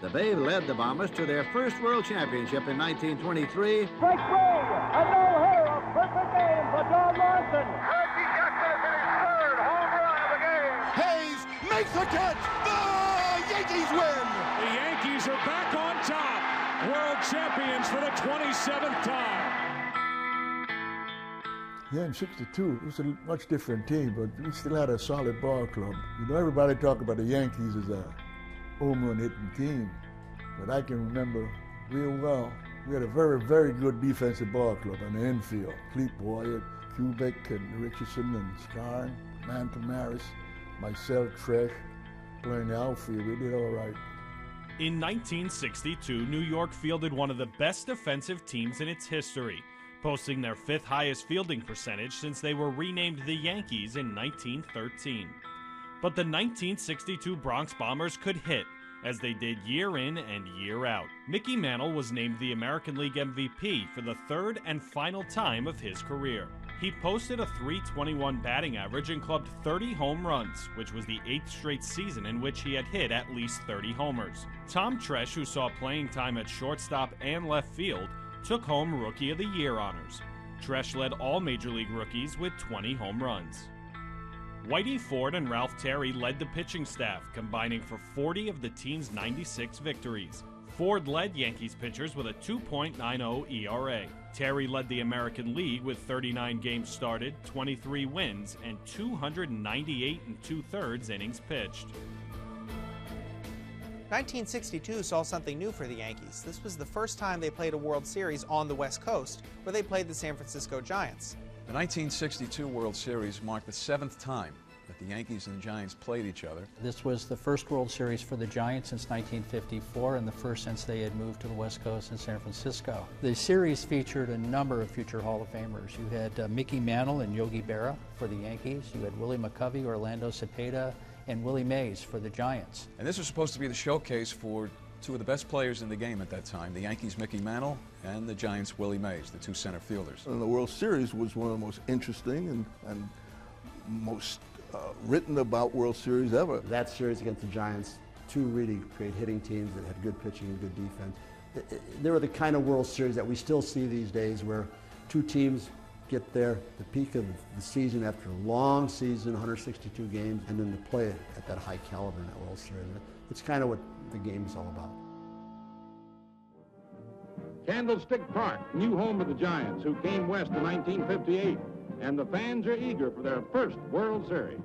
The Babe led the Bombers to their first World Championship in 1923. Strike three, a no-hitter, a perfect game for John Lawson. Reggie Jackson hit his third home run of the game. Hayes makes the catch. The Yankees win. The Yankees are back on top. World champions for the 27th time. Yeah, in '62, it was a much different team, but we still had a solid ball club. You know, everybody talk about the Yankees as a home run hitting team, but I can remember real well, we had a very, very good defensive ball club on the infield. Cleet Boyd, Kubik, and Richardson, and Scarn, Mantle, Maris, myself, Tresh, playing the outfield. We did all right. In 1962, New York fielded one of the best defensive teams in its history, posting their 5th highest fielding percentage since they were renamed the Yankees in 1913. But the 1962 Bronx Bombers could hit, as they did year in and year out. Mickey Mantle was named the American League MVP for the 3rd and final time of his career. He posted a .321 batting average and clubbed 30 home runs, which was the 8th straight season in which he had hit at least 30 homers. Tom Tresh, who saw playing time at shortstop and left field, took home Rookie of the Year honors. Tresh led all Major League rookies with 20 home runs. Whitey Ford and Ralph Terry led the pitching staff, combining for 40 of the team's 96 victories. Ford led Yankees pitchers with a 2.90 ERA. Terry led the American League with 39 games started, 23 wins, and 298 2/3 innings pitched. 1962 saw something new for the Yankees. This was the first time they played a World Series on the West Coast, where they played the San Francisco Giants. The 1962 World Series marked the 7th time that the Yankees and Giants played each other. This was the first World Series for the Giants since 1954 and the first since they had moved to the West Coast in San Francisco. The series featured a number of future Hall of Famers. You had Mickey Mantle and Yogi Berra for the Yankees. You had Willie McCovey, Orlando Cepeda, and Willie Mays for the Giants. And this was supposed to be the showcase for 2 of the best players in the game at that time, the Yankees' Mickey Mantle and the Giants' Willie Mays, the 2 center fielders. And the World Series was one of the most interesting and most written about World Series ever. That series against the Giants, 2 really great hitting teams that had good pitching and good defense. They were the kind of World Series that we still see these days, where 2 teams get there, the peak of the season after a long season, 162 games, and then to play at that high caliber in that World Series. It's kind of what the game is all about. Candlestick Park, new home of the Giants, who came west in 1958, and the fans are eager for their first World Series.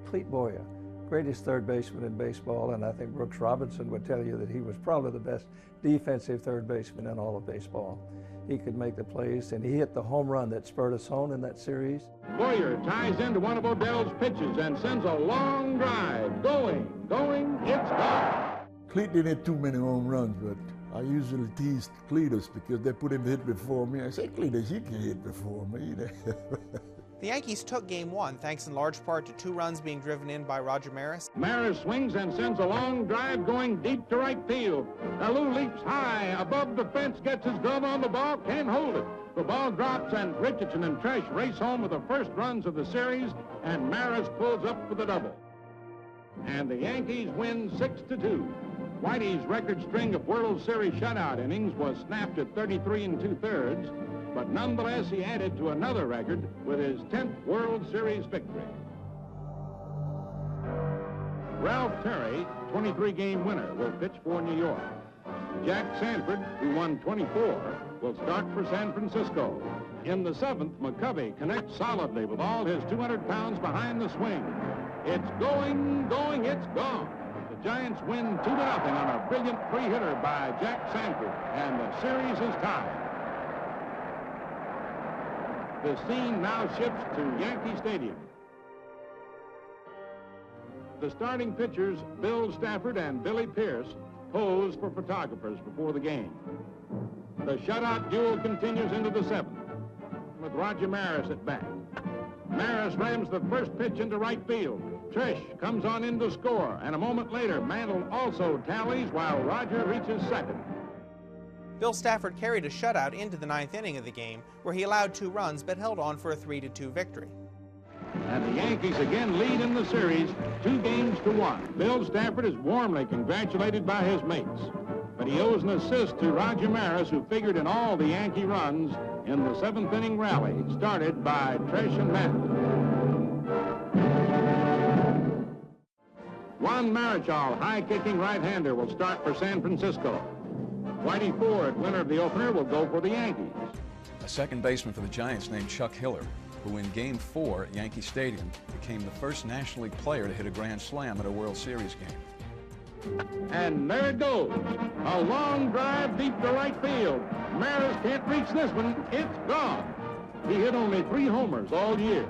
Cleet Boyer, greatest third baseman in baseball, and I think Brooks Robinson would tell you that he was probably the best defensive third baseman in all of baseball. He could make the plays, and he hit the home run that spurred us on in that series. Boyer ties into one of Odell's pitches and sends a long drive. Going, it's gone. Cleet didn't hit too many home runs, but I usually teased Cletus because they put him to hit before me. I said, Cletus, you can hit before me. The Yankees took Game 1 thanks in large part to 2 runs being driven in by Roger Maris. Maris swings and sends a long drive going deep to right field. Alou leaps high above the fence, gets his glove on the ball, can't hold it. The ball drops and Richardson and Tresh race home with the first runs of the series, and Maris pulls up for the double. And the Yankees win 6-2. Whitey's record string of World Series shutout innings was snapped at 33 2/3, but nonetheless he added to another record with his 10th World Series victory. Ralph Terry, 23-game winner, will pitch for New York. Jack Sanford, who won 24, will start for San Francisco. In the 7th, McCovey connects solidly with all his 200 pounds behind the swing. It's going, it's gone. The Giants win 2-0 on a brilliant 3-hitter by Jack Sanford, and the series is tied. The scene now shifts to Yankee Stadium. The starting pitchers, Bill Stafford and Billy Pierce, pose for photographers before the game. The shutout duel continues into the 7th, with Roger Maris at bat. Maris rams the first pitch into right field. Tresh comes on in to score, and a moment later, Mantle also tallies while Roger reaches second. Bill Stafford carried a shutout into the 9th inning of the game, where he allowed 2 runs but held on for a 3-2 victory. And the Yankees again lead in the series 2-1. Bill Stafford is warmly congratulated by his mates. But he owes an assist to Roger Maris, who figured in all the Yankee runs in the 7th inning rally, started by Tresh and Mantle. Juan Marichal, high-kicking right-hander, will start for San Francisco. Whitey Ford, winner of the opener, will go for the Yankees. A second baseman for the Giants named Chuck Hiller, who in Game 4 at Yankee Stadium became the first National League player to hit a grand slam at a World Series game. And there it goes. A long drive deep to right field. Maris can't reach this one. It's gone. He hit only 3 homers all year.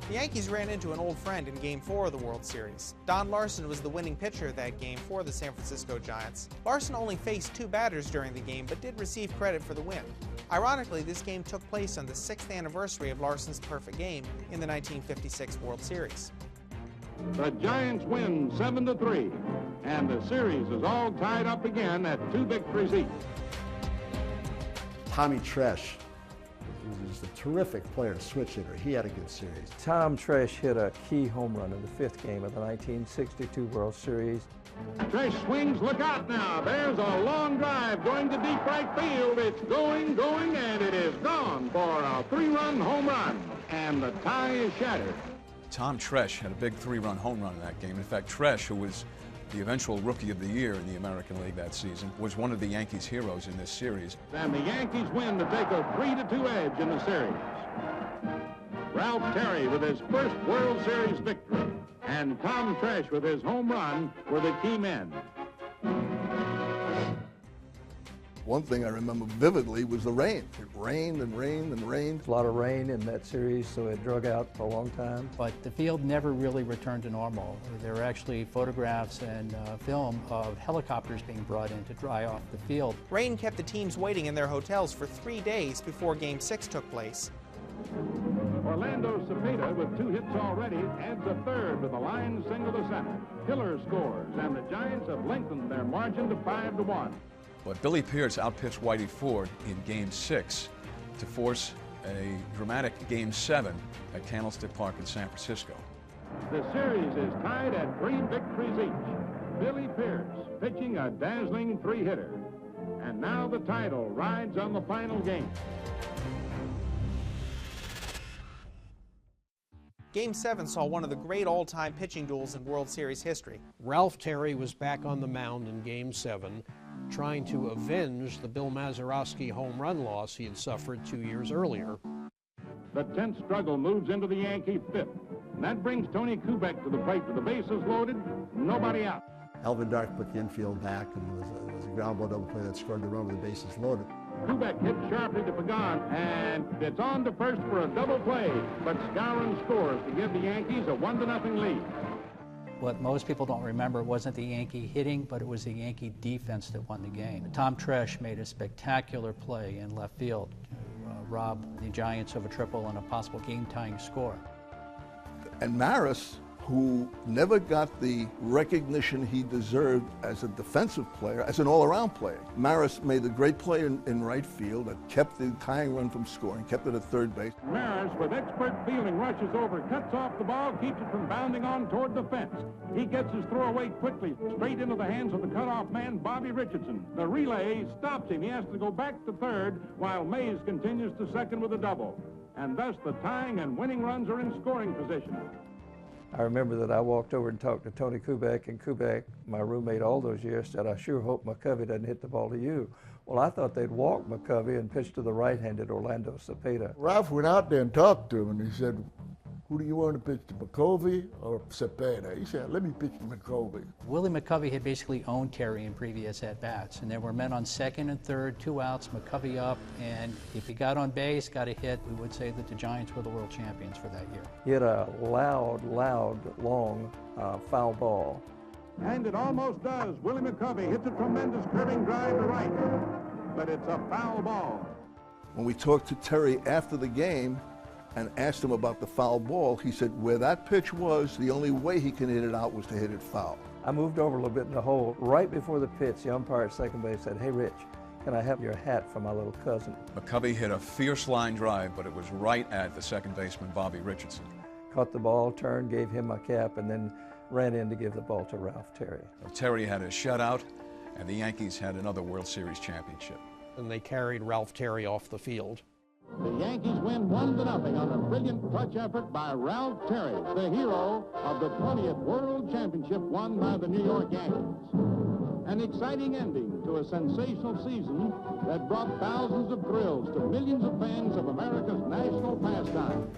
The Yankees ran into an old friend in Game 4 of the World Series. Don Larson was the winning pitcher that game for the San Francisco Giants. Larson only faced 2 batters during the game, but did receive credit for the win. Ironically, this game took place on the 6th anniversary of Larson's perfect game in the 1956 World Series. The Giants win 7-3, and the series is all tied up again at 2 victories each. Tommy Tresh was a terrific player, switch hitter. He had a good series. Tom Tresh hit a key home run in the 5th game of the 1962 World Series. Tresh swings, look out now. There's a long drive going to deep right field. It's going, and it is gone for a 3-run home run. And the tie is shattered. Tom Tresh had a big 3-run home run in that game. In fact, Tresh, who was the eventual Rookie of the Year in the American League that season, was one of the Yankees' heroes in this series. And the Yankees win to take a 3-2 edge in the series. Ralph Terry with his first World Series victory, and Tom Tresh with his home run were the key men. One thing I remember vividly was the rain. It rained and rained and rained. A lot of rain in that series, so it drug out for a long time. But the field never really returned to normal. There were actually photographs and film of helicopters being brought in to dry off the field. Rain kept the teams waiting in their hotels for 3 days before Game 6 took place. Orlando Cepeda, with 2 hits already, adds a 3rd with a line single to center. Hiller scores, and the Giants have lengthened their margin to 5-1. But Billy Pierce outpitched Whitey Ford in Game 6 to force a dramatic Game 7 at Candlestick Park in San Francisco. The series is tied at 3 victories each. Billy Pierce pitching a dazzling 3-hitter. And now the title rides on the final game. Game 7 saw one of the great all-time pitching duels in World Series history. Ralph Terry was back on the mound in Game 7, trying to avenge the Bill Mazeroski home run loss he had suffered 2 years earlier. The tense struggle moves into the Yankee 5th. And that brings Tony Kubek to the plate with the bases loaded, nobody out. Alvin Dark put the infield back, and it was a ground ball double play that scored the run with the bases loaded. Kubek hit sharply to Pagan, and it's on to first for a double play. But Skowron scores to give the Yankees a 1-0 lead. What most people don't remember wasn't the Yankee hitting, but it was the Yankee defense that won the game. Tom Tresh made a spectacular play in left field to rob the Giants of a triple and a possible game-tying score. And Maris, who never got the recognition he deserved as a defensive player, as an all-around player. Maris made a great play in right field that kept the tying run from scoring, kept it at third base. Maris, with expert fielding, rushes over, cuts off the ball, keeps it from bounding on toward the fence. He gets his throw away quickly, straight into the hands of the cutoff man, Bobby Richardson. The relay stops him. He has to go back to third, while Mays continues to second with a double. And thus the tying and winning runs are in scoring position. I remember that I walked over and talked to Tony Kubek, and Kubek, my roommate all those years, said, "I sure hope McCovey doesn't hit the ball to you." Well, I thought they'd walk McCovey and pitch to the right-handed Orlando Cepeda. Ralph went out there and talked to him, and he said, "Who do you want to pitch to, McCovey or Cepeda?" He said, "Let me pitch to McCovey." Willie McCovey had basically owned Terry in previous at-bats, and there were men on second and third, 2 outs, McCovey up, and if he got on base, got a hit, we would say that the Giants were the world champions for that year. He had a loud, long foul ball. And it almost does. Willie McCovey hits a tremendous curving drive to right, but it's a foul ball. When we talked to Terry after the game and asked him about the foul ball, he said where that pitch was, the only way he can hit it out was to hit it foul. I moved over a little bit in the hole. Right before the pitch, the umpire at second base said, "Hey, Rich, can I have your hat for my little cousin?" McCovey hit a fierce line drive, but it was right at the second baseman, Bobby Richardson. caught the ball, turned, gave him a cap, and then ran in to give the ball to Ralph Terry. Terry had a shutout, and the Yankees had another World Series championship. And they carried Ralph Terry off the field. The Yankees win 1-0 on a brilliant clutch effort by Ralph Terry, the hero of the 20th World Championship won by the New York Yankees. An exciting ending to a sensational season that brought thousands of thrills to millions of fans of America's national pastime.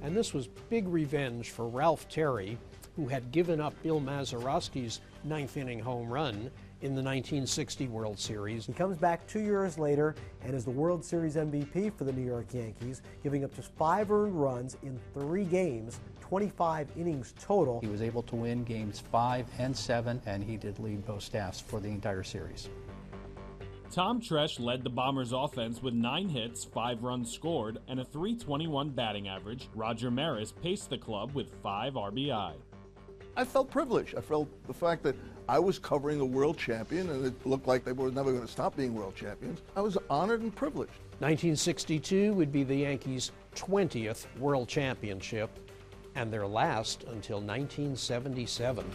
And this was big revenge for Ralph Terry, who had given up Bill Mazeroski's ninth-inning home run in the 1960 World Series. He comes back 2 years later and is the World Series MVP for the New York Yankees, giving up just 5 earned runs in 3 games, 25 innings total. He was able to win games 5 and 7, and he did lead both staffs for the entire series. Tom Tresh led the Bombers' offense with 9 hits, 5 runs scored, and a .321 batting average. Roger Maris paced the club with 5 RBI. I felt privileged. I felt the fact that I was covering a world champion, and it looked like they were never going to stop being world champions. I was honored and privileged. 1962 would be the Yankees' 20th World Championship, and their last until 1977.